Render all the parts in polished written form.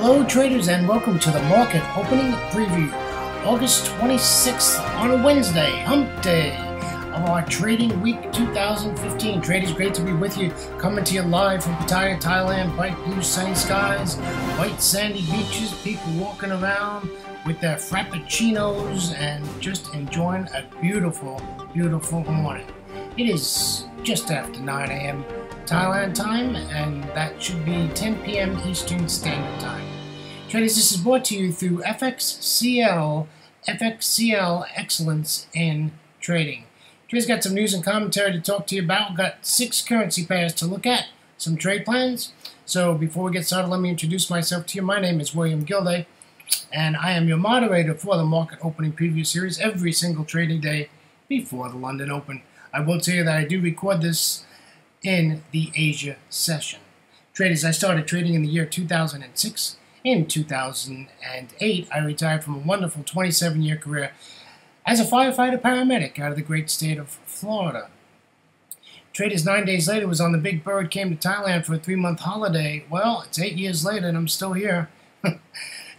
Hello traders and welcome to the market opening preview. August 26th on a Wednesday, hump day of our trading week 2015. Traders, great to be with you. Coming to you live from Pattaya, Thailand. Bright blue sunny skies, white sandy beaches, people walking around with their frappuccinos and just enjoying a beautiful, beautiful morning. It is just after 9 a.m. Thailand time, and that should be 10 p.m. Eastern Standard Time. Traders, this is brought to you through FXCL Excellence in Trading. Traders, got some news and commentary to talk to you about. We've got 6 currency pairs to look at, some trade plans. So before we get started, let me introduce myself to you. My name is William Gilday, and I am your moderator for the market opening preview series every single trading day before the London Open. I will tell you that I do record this in the Asia session. Traders, I started trading in the year 2006. In 2008, I retired from a wonderful 27-year career as a firefighter paramedic out of the great state of Florida. Traders, 9 days later, was on the Big Bird, came to Thailand for a 3-month holiday. Well, it's 8 years later and I'm still here.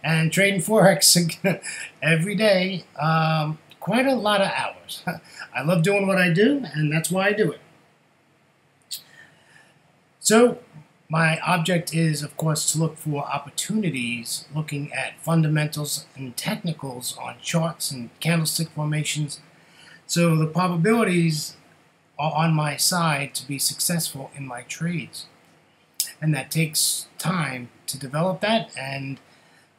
And trading Forex every day, quite a lot of hours. I love doing what I do, and that's why I do it. So, my object is, of course, to look for opportunities, looking at fundamentals and technicals on charts and candlestick formations. So the probabilities are on my side to be successful in my trades. And that takes time to develop that. And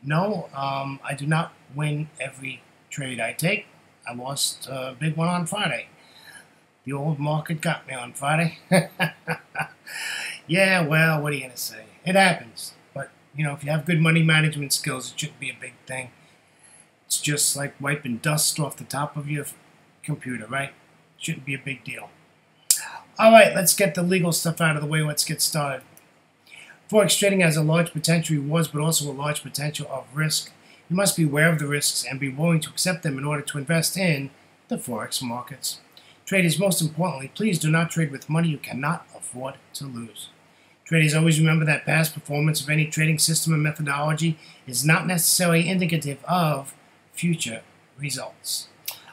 no, I do not win every trade I take. I lost a big one on Friday. The old market got me on Friday. Yeah, well, what are you going to say? It happens. But, you know, if you have good money management skills, it shouldn't be a big thing. It's just like wiping dust off the top of your computer, right? It shouldn't be a big deal. All right, let's get the legal stuff out of the way. Let's get started. Forex trading has a large potential rewards, but also a large potential of risk. You must be aware of the risks and be willing to accept them in order to invest in the Forex markets. Traders, most importantly, please do not trade with money you cannot afford to lose. Traders, always remember that past performance of any trading system and methodology is not necessarily indicative of future results.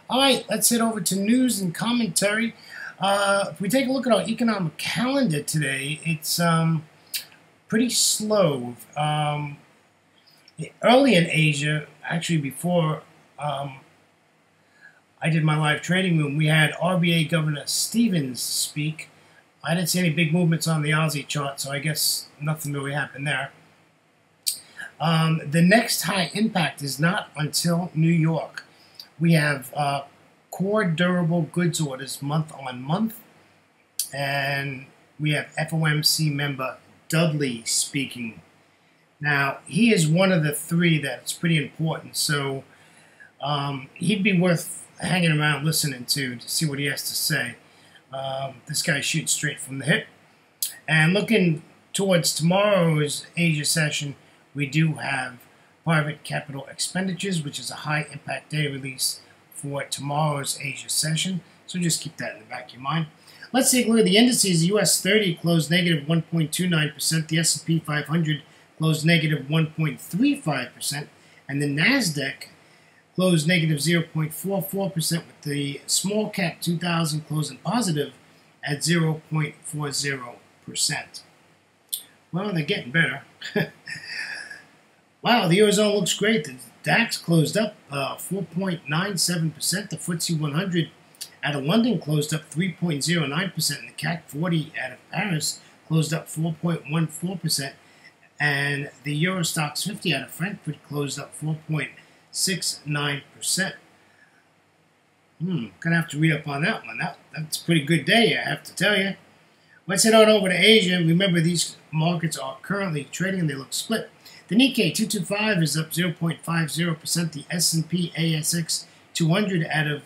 All right, let's head over to news and commentary. If we take a look at our economic calendar today, it's pretty slow. Early in Asia, actually before I did my live trading room, we had RBA Governor Stevens speak. I didn't see any big movements on the Aussie chart, so I guess nothing really happened there. The next high impact is not until New York. We have core durable goods orders month on month, and we have FOMC member Dudley speaking. Now, he is one of the 3 that's pretty important, so he'd be worth hanging around listening to see what he has to say. This guy shoots straight from the hip. And looking towards tomorrow's Asia session, we do have private capital expenditures, which is a high impact data release for tomorrow's Asia session. So just keep that in the back of your mind. Let's take a look at the indices. The US 30 closed negative 1.29%. The S&P 500 closed negative 1.35%. And the NASDAQ closed negative 0.44%, with the small cap 2000 closing positive at 0.40%. Well, they're getting better. Wow, the Eurozone looks great. The DAX closed up 4.97%. The FTSE 100 out of London closed up 3.09%. And the CAC 40 out of Paris closed up 4.14%. And the Eurostoxx 50 out of Frankfurt closed up 4.69%. Gonna have to read up on that one. That's a pretty good day, I have to tell you. Let's head on over to Asia. Remember, these markets are currently trading and they look split. The Nikkei 225 is up 0.50%. The S&P ASX 200 out of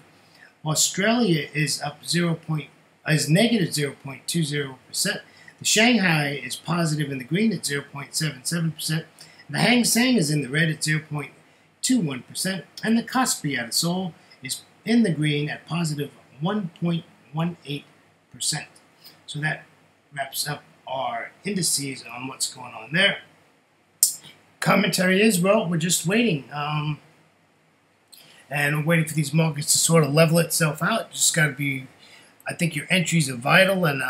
Australia is up negative 0.20%. The Shanghai is positive in the green at 0.77%. The Hang Seng is in the red at 0.21%. And the Kospi out of Seoul is in the green at positive 1.18%. So that wraps up our indices on what's going on there. Commentary is, well, we're just waiting. And we're waiting for these markets to sort of level itself out. Just got to be, I think your entries are vital, and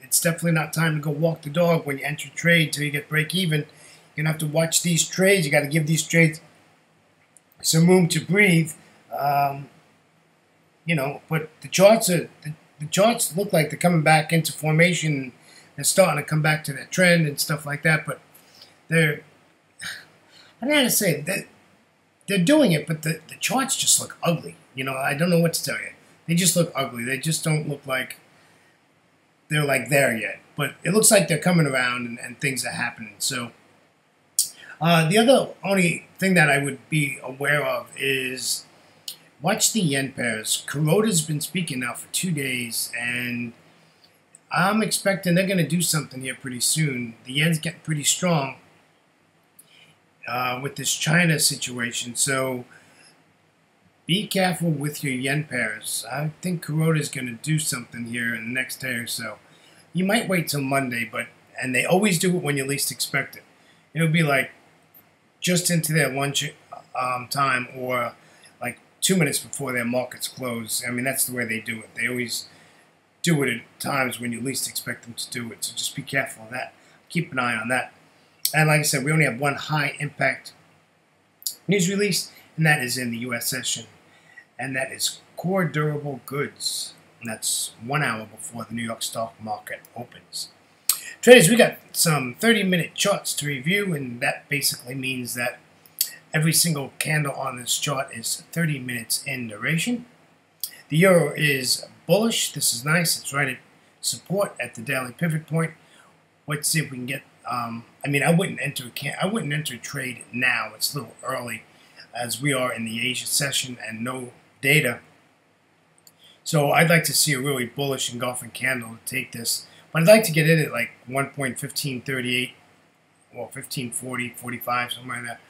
it's definitely not time to go walk the dog when you enter trade till you get break even. You're going to have to watch these trades. You got to give these trades some room to breathe. You know, but the charts look like they're coming back into formation. They're starting to come back to their trend and stuff like that, but I don't know how to say it. They're doing it, but the charts just look ugly. You know, I don't know what to tell you. They just look ugly. They just don't look like they're like there yet. But it looks like they're coming around and things are happening. So the only thing that I would be aware of is watch the yen pairs. Kuroda's been speaking now for 2 days, and I'm expecting they're going to do something here pretty soon. The yen's getting pretty strong with this China situation, so be careful with your yen pairs. I think Kuroda is going to do something here in the next day or so. You might wait till Monday, and they always do it when you least expect it. It'll be like just into their lunch time, or like 2 minutes before their markets close. I mean, that's the way they do it. They always do it at times when you least expect them to do it. So just be careful of that. Keep an eye on that. And like I said, we only have one high impact news release, and that is in the U.S. session. And that is core durable goods. And that's 1 hour before the New York stock market opens. Traders, we got some 30-minute charts to review, and that basically means that every single candle on this chart is 30 minutes in duration. The euro is bullish. This is nice. It's right at support at the daily pivot point. Let's see if we can get. I mean, I wouldn't enter a trade now. It's a little early, as we are in the Asia session and no data. So I'd like to see a really bullish engulfing candle to take this. But I'd like to get in at like 1.1538, well, 1540, 45, somewhere like that.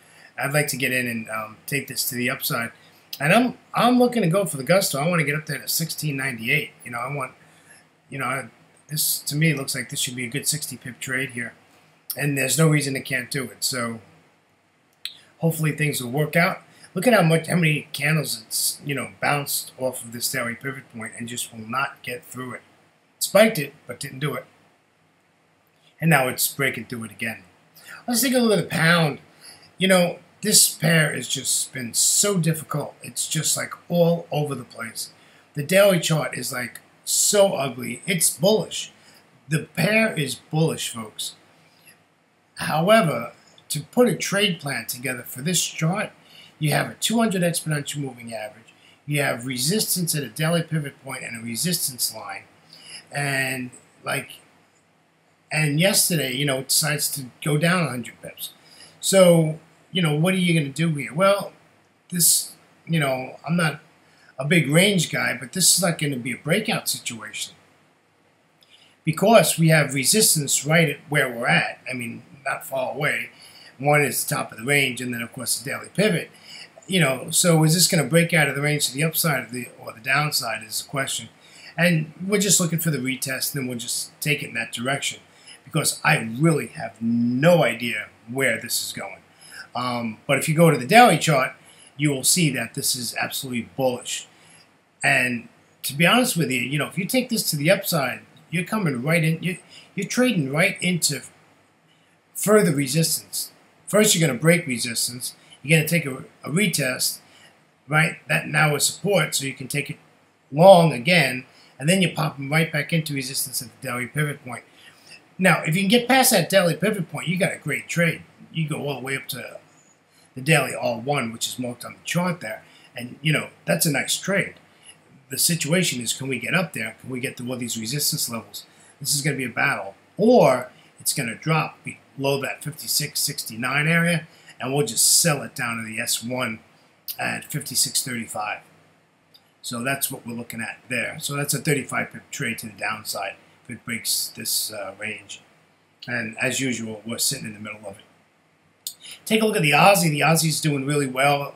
I'd like to get in and take this to the upside. And I'm looking to go for the gusto. I want to get up there to 1698. You know, I want, you know, this to me looks like this should be a good 60 pip trade here. And there's no reason it can't do it. So hopefully things will work out. Look at how many candles it's, you know, bounced off of this daily pivot point and just will not get through it. Spiked it, but didn't do it. And now it's breaking through it again. Let's take a look at the pound. You know, this pair has just been so difficult. It's just like all over the place. The daily chart is like so ugly. It's bullish. The pair is bullish, folks. However, to put a trade plan together for this chart, you have a 200 exponential moving average. You have resistance at a daily pivot point and a resistance line. And yesterday, you know, it decides to go down 100 pips. So, you know, what are you going to do here? Well, this, you know, I'm not a big range guy, but this is not going to be a breakout situation. Because we have resistance right at where we're at. I mean, not far away. One is the top of the range, and then, of course, the daily pivot. You know, so is this going to break out of the range to the upside or the downside is the question. And we're just looking for the retest, and then we'll just take it in that direction. Because I really have no idea where this is going. But if you go to the daily chart, you will see that this is absolutely bullish. And to be honest with you, you know, if you take this to the upside, you're coming right in. You're trading right into further resistance. First, you're going to break resistance. You're going to take a retest, right? That now is support, so you can take it long again, and then you pop them right back into resistance at the daily pivot point. Now, if you can get past that daily pivot point, you got a great trade. You go all the way up to the daily R1, which is marked on the chart there, and you know that's a nice trade. The situation is, can we get up there? Can we get to all these resistance levels? This is going to be a battle, or it's going to drop below that 56.69 area, and we'll just sell it down to the S1 at 56.35. So that's what we're looking at there. So that's a 35 pip trade to the downside if it breaks this range. And as usual, we're sitting in the middle of it. Take a look at the Aussie. The Aussie's doing really well.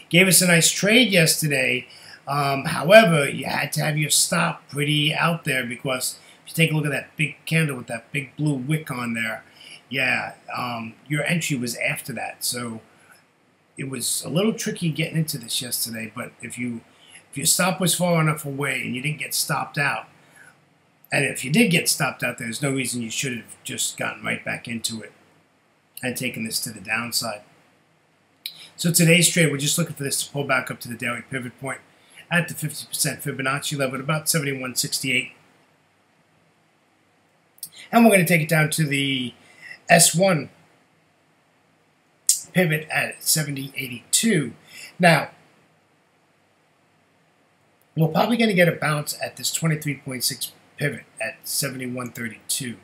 Gave us a nice trade yesterday. However, you had to have your stop pretty out there because if you take a look at that big candle with that big blue wick on there, yeah, your entry was after that. So it was a little tricky getting into this yesterday. But if your stop was far enough away and you didn't get stopped out, and if you did get stopped out, there's no reason you should have just gotten right back into it and taken this to the downside. So today's trade, we're just looking for this to pull back up to the daily pivot point at the 50% Fibonacci level at about 71.68. And we're going to take it down to the S1 pivot at 70.82. Now, we're probably going to get a bounce at this 23.6 pivot at 71.32.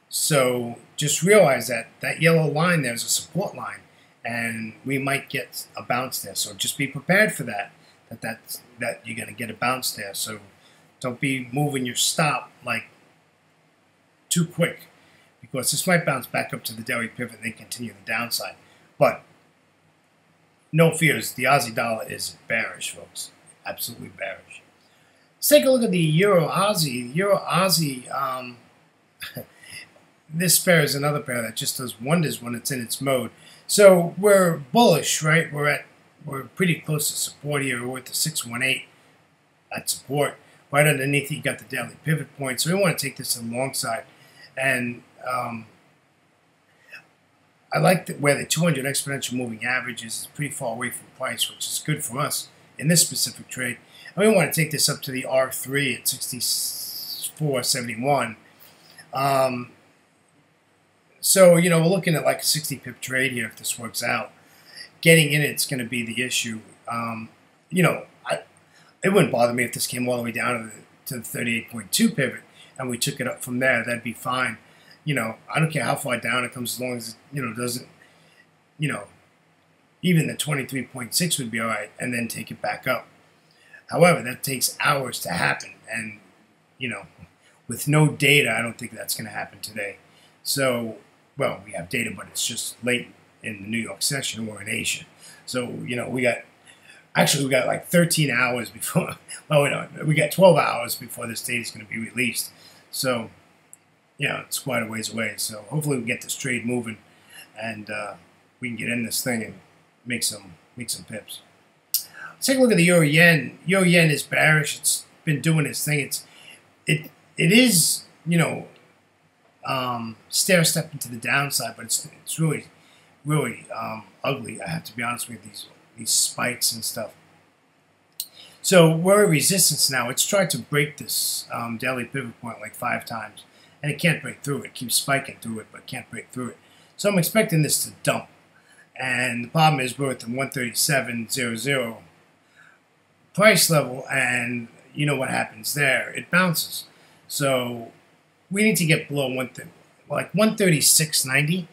So just realize that that yellow line there is a support line, and we might get a bounce there. So just be prepared for that you're going to get a bounce there. So don't be moving your stop like too quick, because this might bounce back up to the daily pivot and then continue the downside. But no fears, the Aussie dollar is bearish, folks. Absolutely bearish. Let's take a look at the Euro Aussie. Euro Aussie, this pair is another pair that just does wonders when it's in its mode. So we're bullish, right? We're pretty close to support here. We're at the 618 at support. Right underneath it, you got the daily pivot point. So we want to take this to the long side. And I like where the 200 exponential moving average is pretty far away from price, which is good for us in this specific trade. And we want to take this up to the R3 at 64.71. So, you know, we're looking at like a 60 pip trade here if this works out. Getting in it's going to be the issue. You know, it wouldn't bother me if this came all the way down to the 38.2 pivot and we took it up from there. That'd be fine. You know, I don't care how far down it comes as long as it, you know, doesn't, you know, even the 23.6 would be all right, and then take it back up. However, that takes hours to happen, and, you know, with no data, I don't think that's going to happen today. So, well, we have data, but it's just late in the New York session or in Asia. So, you know, we got like 13 hours before, well, we got 12 hours before this data is going to be released. So, yeah, it's quite a ways away. So hopefully we get this trade moving, and we can get in this thing and make some pips. Let's take a look at the euro yen. Euro yen is bearish. It's been doing its thing. It is, you know, stair step into the downside, but it's really ugly. I have to be honest with you, these spikes and stuff. So we're at resistance now. It's tried to break this daily pivot point like 5 times. And it can't break through it. It keeps spiking through it, but can't break through it. So I'm expecting this to dump. And the problem is we're at the 137.00 price level, and you know what happens there. It bounces. So we need to get below 136.90,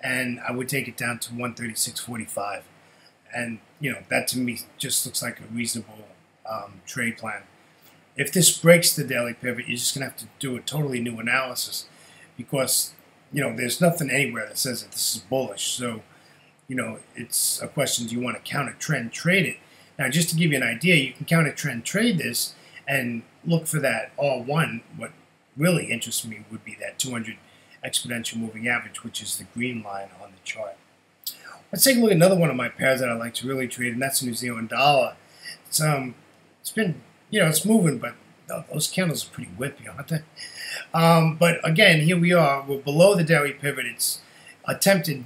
and I would take it down to 136.45. And, you know, that to me just looks like a reasonable trade plan. If this breaks the daily pivot, you're just going to have to do a totally new analysis, because, you know, there's nothing anywhere that says that this is bullish. So, you know, it's a question, do you want to counter trend trade it? Now, just to give you an idea, you can counter trend trade this and look for that R1. What really interests me would be that 200 exponential moving average, which is the green line on the chart. Let's take a look at another one of my pairs that I like to really trade, and that's the New Zealand dollar. It's been, you know, it's moving, but those candles are pretty whippy, aren't they? But again, here we are. We're below the daily pivot. It's attempted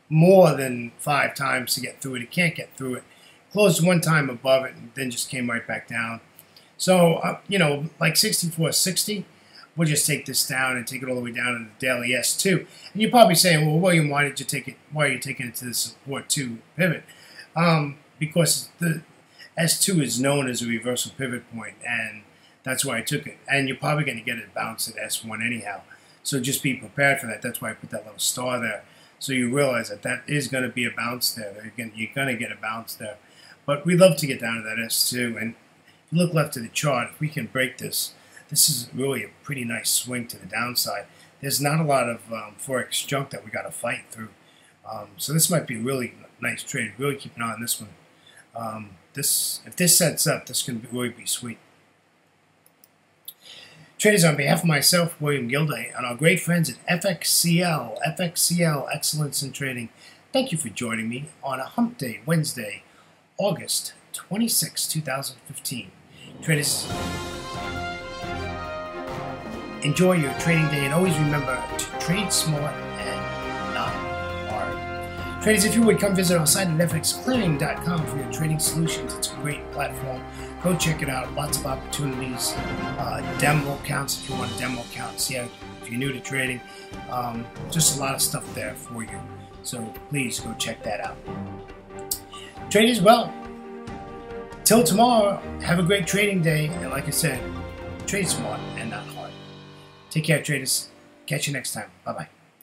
more than 5 times to get through it. It can't get through it. Closed one time above it and then just came right back down. So, you know, like 64.60, we'll just take this down and take it all the way down to the daily S2. And you're probably saying, well, William, why did you take it? Why are you taking it to the support 2 pivot? Because the S2 is known as a reversal pivot point, and that's why I took it. And you're probably going to get a bounce at S1 anyhow. So just be prepared for that. That's why I put that little star there. So you realize that that is going to be a bounce there. You're going to get a bounce there. But we'd love to get down to that S2. And if you look left to the chart, if we can break this, this is really a pretty nice swing to the downside. There's not a lot of Forex junk that we got to fight through. So this might be a really nice trade. Really keep an eye on this one. If this sets up, this can really be sweet. Traders, on behalf of myself, William Gilday, and our great friends at FXCL Excellence in Trading, thank you for joining me on a Hump Day, Wednesday, August 26, 2015. Traders, enjoy your trading day, and always remember to trade smart and not hard. Traders, if you would come visit our site at fxclearing.com for your trading solutions. It's a great platform. Go check it out. Lots of opportunities. Demo accounts if you want a demo account. See how, if you're new to trading. Just a lot of stuff there for you. So please go check that out. Traders, well, till tomorrow, have a great trading day. And like I said, trade smart and not hard. Take care, traders. Catch you next time. Bye-bye.